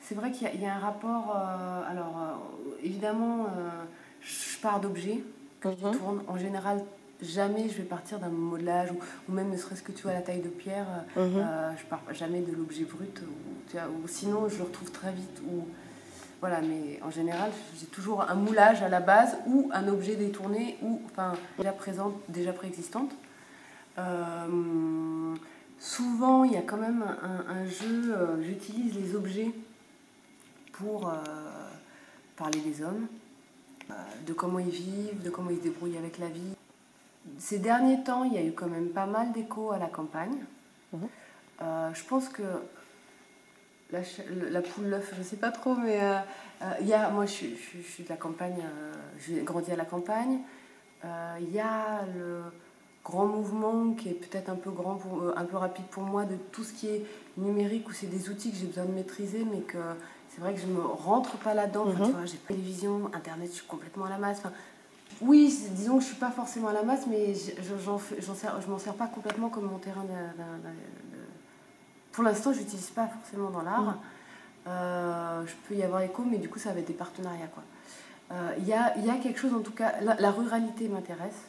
c'est vrai qu'il y a un rapport. Évidemment, je pars d'objets que je tourne. En général, jamais je vais partir d'un modelage ou même ne serait-ce que tu vois la taille de pierre. Je pars jamais de l'objet brut. Ou sinon, je le retrouve très vite. Voilà, mais en général, j'ai toujours un moulage à la base ou un objet détourné ou enfin déjà présente, déjà préexistante. Souvent, il y a quand même un jeu. J'utilise les objets pour parler des hommes, de comment ils vivent, de comment ils se débrouillent avec la vie. Ces derniers temps, il y a eu quand même pas mal d'échos à la campagne. Je pense que la poule, l'œuf, je ne sais pas trop, mais moi je suis de la campagne, j'ai grandi à la campagne. Il y a le grand mouvement qui est peut-être un peu un peu rapide pour moi de tout ce qui est numérique, où c'est des outils que j'ai besoin de maîtriser, mais que c'est vrai que je ne me rentre pas là-dedans. Enfin, tu vois, j'ai pas télévision, internet, je suis complètement à la masse. Enfin, oui, disons que je ne suis pas forcément à la masse, mais je m'en sers pas complètement comme mon terrain Pour l'instant, je n'utilise pas forcément dans l'art. Je peux y avoir écho, mais du coup, ça va être des partenariats, quoi. Il y a quelque chose, en tout cas, la ruralité m'intéresse.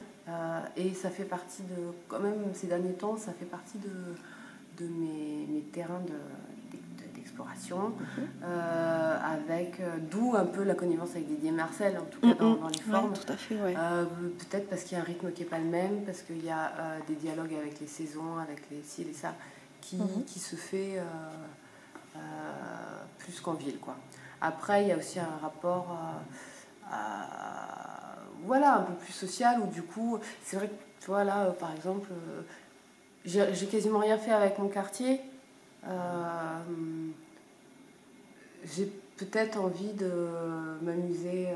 Et ça fait partie quand même, ces derniers temps, ça fait partie de mes terrains d'exploration. D'où un peu la connivence avec Didier Marcel, en tout cas dans les formes. Ouais, tout à fait, ouais. Peut-être parce qu'il y a un rythme qui n'est pas le même, parce qu'il y a des dialogues avec les saisons, avec les ci et les ça, qui se fait plus qu'en ville, quoi. Après, il y a aussi un rapport voilà, un peu plus social, où du coup, c'est vrai que, tu vois, là, par exemple, j'ai quasiment rien fait avec mon quartier. J'ai peut-être envie de m'amuser.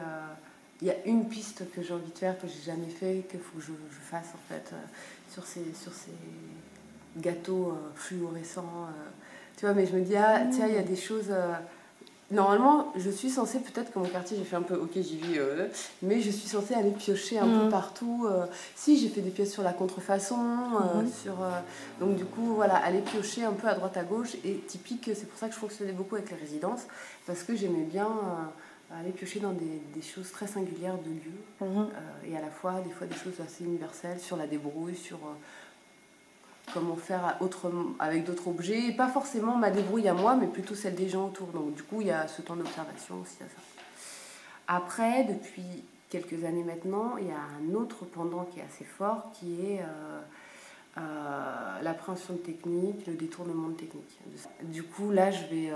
Il y a une piste que j'ai envie de faire, que j'ai jamais fait, qu'il faut que je fasse, en fait, sur ces gâteaux fluorescents. Tu vois, mais je me dis, tiens, il y a des choses... Normalement, je suis censée, peut-être que mon quartier, j'ai fait un peu, ok, j'y vis, mais je suis censée aller piocher un peu partout. Si, j'ai fait des pièces sur la contrefaçon, donc du coup, voilà, aller piocher un peu à droite à gauche. Et typique, c'est pour ça que je fonctionnais beaucoup avec les résidences, parce que j'aimais bien aller piocher dans des choses très singulières de lieux, et à la fois, des fois, des choses assez universelles sur la débrouille, sur... comment faire avec d'autres objets, et pas forcément ma débrouille à moi, mais plutôt celle des gens autour. Donc du coup, il y a ce temps d'observation aussi à ça. Après, depuis quelques années maintenant, il y a un autre pendant qui est assez fort, qui est l'appréhension de technique, le détournement de technique. Du coup, là, je vais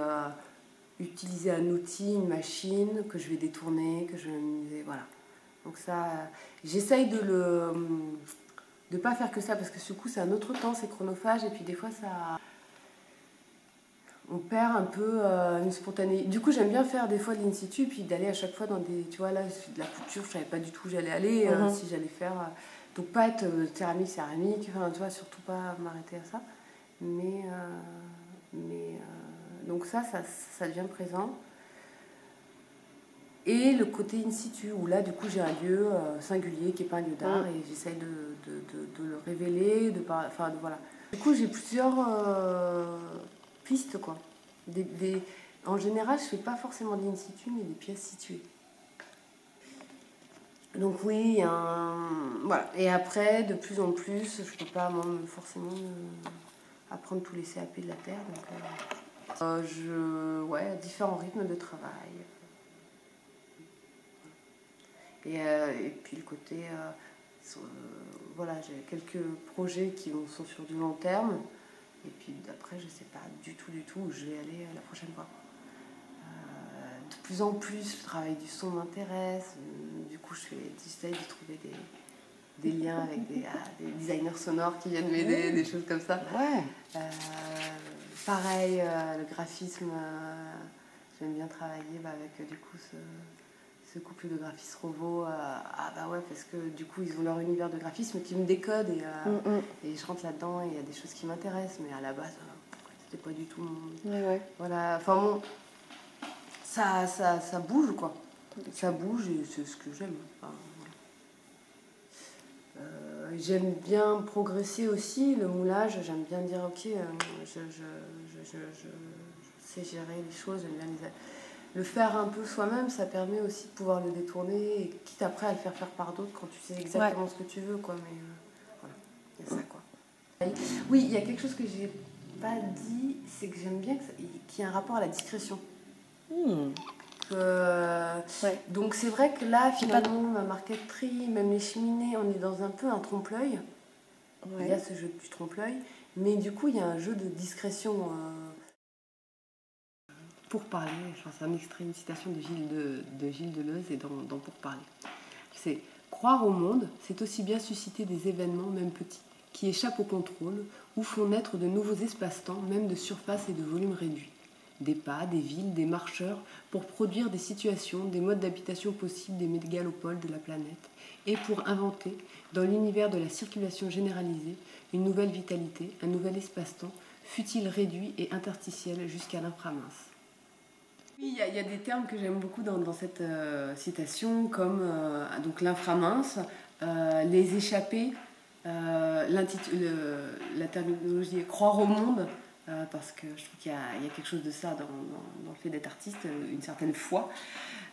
utiliser un outil, une machine que je vais détourner, que je vais m'amuser, voilà. Donc ça, j'essaye de pas faire que ça, parce que du coup c'est un autre temps, c'est chronophage, et puis des fois on perd un peu une spontanéité. Du coup, j'aime bien faire des fois de l'in situ, puis d'aller à chaque fois dans des... Tu vois, là, de la couture, je savais pas du tout où j'allais aller, si j'allais faire... donc pas être céramique, enfin, tu vois, surtout pas m'arrêter à ça. Mais donc ça devient présent. Et le côté in situ, où là, du coup, j'ai un lieu singulier qui n'est pas un lieu d'art, et j'essaye de le révéler, voilà. Du coup, j'ai plusieurs pistes, quoi. En général, je ne fais pas forcément d'in situ, mais des pièces situées. Donc oui, voilà. Et après, de plus en plus, je ne peux pas forcément apprendre tous les CAP de la Terre. Donc, différents rythmes de travail. Et puis le côté, voilà, j'ai quelques projets qui sont sur du long terme. Et puis après, je ne sais pas du tout où je vais aller la prochaine fois. De plus en plus, le travail du son m'intéresse. Du coup, j'essaye de trouver des liens avec des designers sonores qui viennent m'aider, des choses comme ça. Ouais. Pareil, le graphisme, j'aime bien travailler avec du coup ce couple de graphistes robots, parce que du coup ils ont leur univers de graphisme qui me décode, et je rentre là-dedans, et il y a des choses qui m'intéressent, mais à la base c'était pas du tout voilà, enfin bon, ça bouge, quoi. Ça bouge, et c'est ce que j'aime. Enfin, j'aime bien progresser aussi, le moulage, j'aime bien dire ok, je sais gérer les choses, j'aime bien le faire un peu soi-même, ça permet aussi de pouvoir le détourner, et quitte après à le faire faire par d'autres quand tu sais exactement ce que tu veux, quoi. Mais voilà, il y a ça, quoi. Oui, il y a quelque chose que j'ai pas dit, c'est que j'aime bien qu'il y ait un rapport à la discrétion. Donc c'est vrai que là, finalement, ma marqueterie, même les cheminées, on est dans un peu un trompe-l'œil. Il y a ce jeu du trompe-l'œil, mais du coup, il y a un jeu de discrétion. Pour parler, c'est un extrait, une citation de Gilles Deleuze et dans Pour parler. C'est croire au monde, c'est aussi bien susciter des événements, même petits, qui échappent au contrôle ou font naître de nouveaux espaces-temps, même de surface et de volume réduits. Des pas, des villes, des marcheurs, pour produire des situations, des modes d'habitation possibles des mégalopoles de la planète, et pour inventer, dans l'univers de la circulation généralisée, une nouvelle vitalité, un nouvel espace-temps, fût-il réduit et interstitiel jusqu'à l'inframince. Oui, il y a des termes que j'aime beaucoup dans cette citation, comme donc l'inframince, les échappés, la terminologie croire au monde, parce que je trouve qu'il y a quelque chose de ça dans le fait d'être artiste, une certaine foi.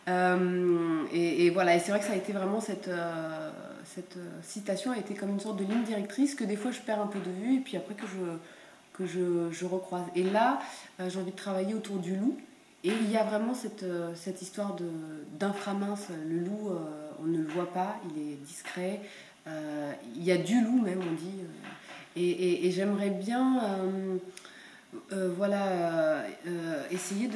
Et voilà, et c'est vrai que ça a été vraiment cette citation a été comme une sorte de ligne directrice que des fois je perds un peu de vue et puis après que je recroise. Et là, j'ai envie de travailler autour du loup. Et il y a vraiment cette histoire d'inframince. Le loup, on ne le voit pas, il est discret. Il y a du loup même, on dit. Et j'aimerais bien essayer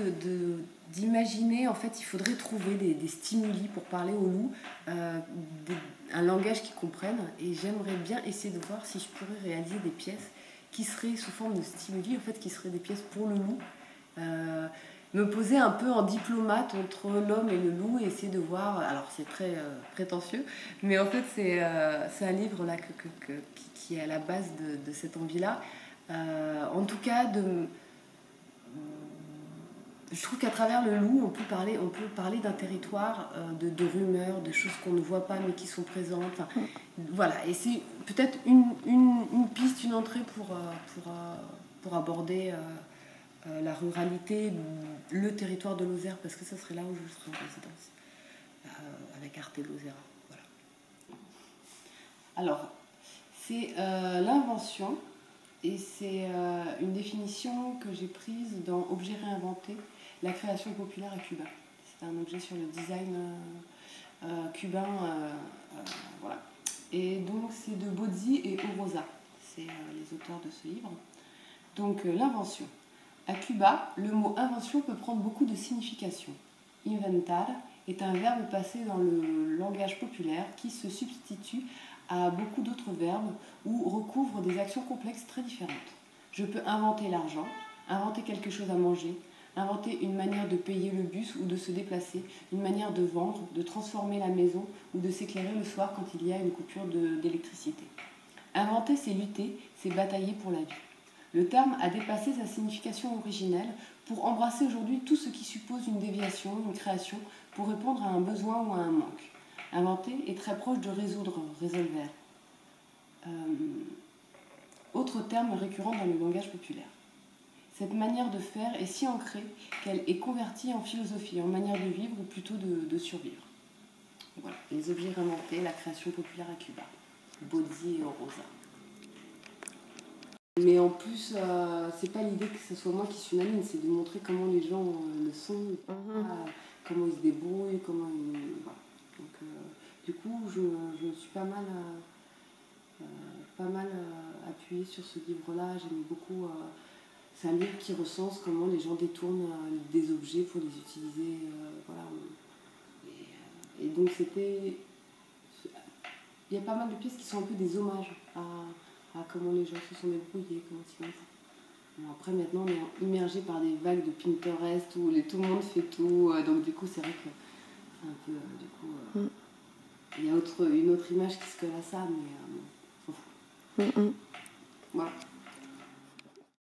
d'imaginer, en fait, il faudrait trouver des stimuli pour parler au loup, un langage qu'ils comprennent. Et j'aimerais bien essayer de voir si je pourrais réaliser des pièces qui seraient sous forme de stimuli, en fait, qui seraient des pièces pour le loup. Me poser un peu en diplomate entre l'homme et le loup et essayer de voir, alors c'est très prétentieux, mais en fait c'est un livre là qui est à la base de cette envie-là. En tout cas, je trouve qu'à travers le loup, on peut parler d'un territoire, de rumeurs, de choses qu'on ne voit pas mais qui sont présentes. Enfin, voilà, et c'est peut-être une piste, une entrée pour aborder la ruralité, le territoire de Lozère, parce que ça serait là où je serais en résidence, avec Arte Lozera. Voilà. Alors, c'est l'invention, et c'est une définition que j'ai prise dans Objet réinventé, la création populaire à Cuba. C'est un objet sur le design cubain, voilà. Et donc c'est de Bozzi et Orosa, c'est les auteurs de ce livre. Donc l'invention. À Cuba, le mot invention peut prendre beaucoup de significations. Inventar est un verbe passé dans le langage populaire qui se substitue à beaucoup d'autres verbes ou recouvre des actions complexes très différentes. Je peux inventer l'argent, inventer quelque chose à manger, inventer une manière de payer le bus ou de se déplacer, une manière de vendre, de transformer la maison ou de s'éclairer le soir quand il y a une coupure d'électricité. Inventer, c'est lutter, c'est batailler pour la vie. Le terme a dépassé sa signification originelle pour embrasser aujourd'hui tout ce qui suppose une déviation, une création, pour répondre à un besoin ou à un manque. Inventer est très proche de résoudre, résolver. Autre terme récurrent dans le langage populaire. Cette manière de faire est si ancrée qu'elle est convertie en philosophie, en manière de vivre ou plutôt de survivre. Voilà, les objets réinventés, la création populaire à Cuba. Bozzi et Orosa. Mais en plus, c'est pas l'idée que ce soit moi qui suis une amine, c'est de montrer comment les gens le sont, comment ils se débrouillent, comment ils... Voilà. Donc, du coup, je me suis pas mal appuyée sur ce livre-là. J'aimais beaucoup... c'est un livre qui recense comment les gens détournent des objets pour les utiliser. Voilà. Et donc, c'était... Il y a pas mal de pièces qui sont un peu des hommages à comment les gens se sont débrouillés, comment ils font. Bon, après, maintenant, on est immergé par des vagues de Pinterest où tout le monde fait tout. Donc, du coup, c'est vrai que c'est un peu... du coup, il y a une autre image qui se colle à ça, mais... Voilà.